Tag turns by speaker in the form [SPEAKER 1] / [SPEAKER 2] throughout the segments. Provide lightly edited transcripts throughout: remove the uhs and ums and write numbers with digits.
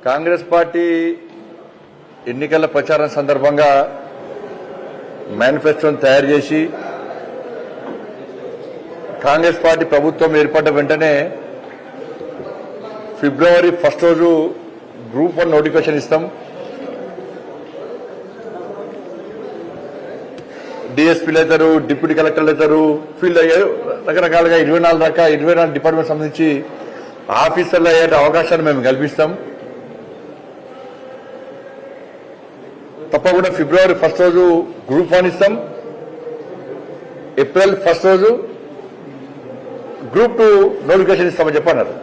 [SPEAKER 1] Congress party ఎన్నికల ప్రచారం సందర్భంగా మేనిఫెస్టోను తయారు చేసి కాంగ్రెస్ పార్టీ ప్రభుత్వం ఏర్పడ్డ వెంటనే ఫిబ్రవరి 1 రోజు గ్రూప్ 1 నోటిఫికేషన్ ఇస్తాం. డిఎస్పీలు అవుతారు, డిప్యూటీ కలెక్టర్లు అవుతారు, ఫీల్డ్ అయ్యారు, రకరకాలుగా 24 డిపార్ట్మెంట్ సంబంధించి ఆఫీసర్లు అయ్యే అవకాశాన్ని మేము కల్పిస్తాం. తప్పకుండా ఫిబ్రవరి 1 రోజు గ్రూప్ 1 ఇస్తాం. ఏప్రిల్ 1 రోజు గ్రూప్ 2 నోటిఫికేషన్ ఇస్తామని చెప్పన్నారు.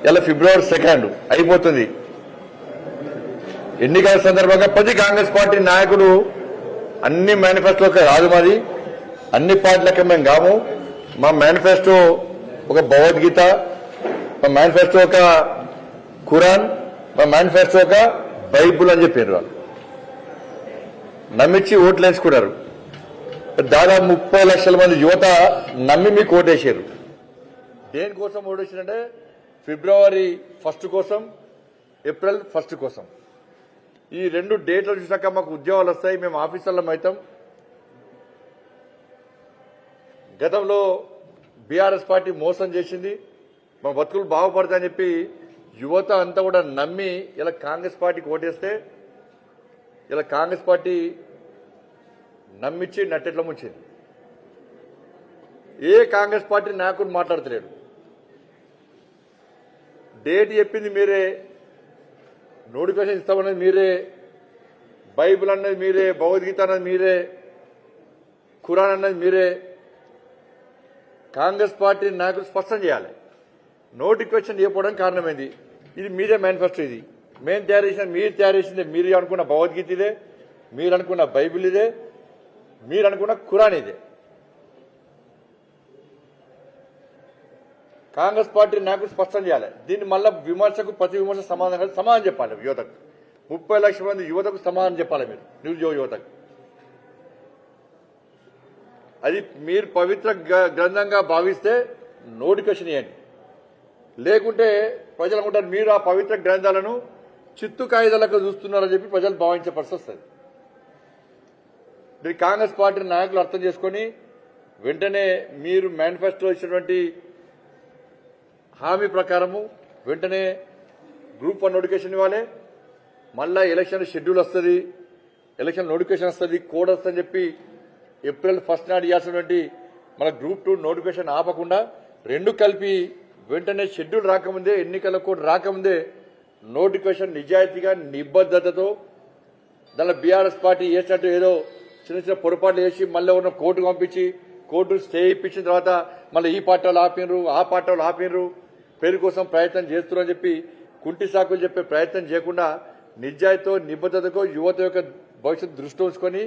[SPEAKER 1] ఇలా ఫిబ్రవరి 2 అయిపోతుంది. ఎన్నికల సందర్భంగా ప్రతి కాంగ్రెస్ పార్టీ నాయకుడు అన్ని మేనిఫెస్టోకి రాదు, మాది అన్ని పార్టీలకి మేము కాము. మా మేనిఫెస్టో ఒక భగవద్గీత, మా మేనిఫెస్టో ఒక ఖురాన్, మా మేనిఫెస్టో ఒక బైబుల్ అని చెప్పారు. వాళ్ళు నమ్మించి ఓట్లు వేసుకున్నారు. దాదాపు 30 లక్షల మంది యువత నమ్మి మీకు ఓటేశారు. దేనికోసం ఓటేసారంటే ఫిబ్రవరి 1 కోసం, ఏప్రిల్ 1 కోసం. ఈ 2 డేట్లు చూసాక మాకు ఉద్యోగాలు వస్తాయి, మేము ఆఫీసర్లం అవుతాం. గతంలో బీఆర్ఎస్ పార్టీ మోసం చేసింది, మా బతుకులు బాగుపడతాయని చెప్పి యువత అంతా కూడా నమ్మి ఇలా కాంగ్రెస్ పార్టీకి ఓటేస్తే ఇలా కాంగ్రెస్ పార్టీ నమ్మించి నట్టెట్ల ముంచింది. ఏ కాంగ్రెస్ పార్టీ నాయకుడు మాట్లాడతలేడు. డేట్ చెప్పింది మీరే, నోటిఫికేషన్ ఇస్తామన్నది మీరే, బైబిల్ అన్నది మీరే, భగవద్గీత అన్నది మీరే, ఖురాన్ అన్నది మీరే. కాంగ్రెస్ పార్టీ నాయకులు స్పష్టం చేయాలి. నోటిఫికేషన్ చేయకపోవడానికి కారణమైంది. ఇది మీరే మేనిఫెస్టో, ఇది మేము తయారు చేసిన, మీరు తయారు చేసిందే. మీరు అనుకున్న భగవద్గీత ఇదే, మీరు అనుకున్న బైబిల్ ఇదే, మీరు అనుకున్న ఖురాన్ ఇదే. కాంగ్రెస్ పార్టీ నాయకులు స్పష్టం చేయాలి. దీన్ని మళ్ళా విమర్శకు ప్రతి విమర్శ సమాధానం చెప్పాలి. యువతకు 30 లక్షల మంది యువతకు సమాధానం చెప్పాలి. మీరు నిరుద్యోగ యువతకు అది మీరు పవిత్ర గ్రంథంగా భావిస్తే నోటిఫికేషన్ ఇవ్వండి. లేకుంటే ప్రజలు అనుకుంటారు మీరు ఆ పవిత్ర గ్రంథాలను చిత్తు కాయిదాలకు చూస్తున్నారని చెప్పి ప్రజలు భావించే పరిస్థితి వస్తుంది. మీరు కాంగ్రెస్ పార్టీ నాయకులు అర్థం చేసుకుని వెంటనే మీరు మేనిఫెస్టో ఇచ్చినటువంటి హామీ ప్రకారము వెంటనే గ్రూప్ 1 నోటిఫికేషన్ ఇవ్వాలి. మళ్ళా ఎలక్షన్ షెడ్యూల్ వస్తుంది, ఎలక్షన్ నోటిఫికేషన్ వస్తుంది, కోడ్ వస్తుందని చెప్పి ఏప్రిల్ 1 నాడు ఇవ్వాల్సినటువంటి మన గ్రూప్ 2 నోటిఫికేషన్ ఆపకుండా 2 కలిపి వెంటనే షెడ్యూల్ రాకముందే, ఎన్నికల కోడ్ రాకముందే నోటిఫికేషన్ నిజాయితీగా నిబద్దతతో, దానిలో బీఆర్ఎస్ పార్టీ చేసినట్టు ఏదో చిన్న చిన్న పొరపాట్లు చేసి మళ్ళీ ఉన్న కోర్టుకు పంపించి కోర్టు స్టే ఇప్పించిన తర్వాత మళ్ళీ ఈ పార్టీ వాళ్ళు ఆపినరు, ఆ పార్టీ వాళ్ళు ఆపినరు, పేరు కోసం ప్రయత్నం చేస్తున్నారని చెప్పి కుంటి సాకులు చెప్పే ప్రయత్నం చేయకుండా నిజాయితీతో, నిబద్దతతో యువత యొక్క భవిష్యత్తు దృష్టి ఉంచుకొని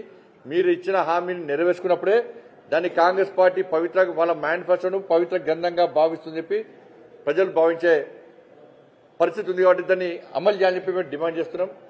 [SPEAKER 1] మీరు ఇచ్చిన హామీని నెరవేర్చుకున్నప్పుడే దాన్ని కాంగ్రెస్ పార్టీ వాళ్ళ మేనిఫెస్టోను పవిత్ర గ్రంథంగా భావిస్తుందని చెప్పి ప్రజలు భావించే పరిస్థితి ఉంది. కాబట్టి దాన్ని అమలు చేయాలని చెప్పి మేము డిమాండ్ చేస్తున్నాం.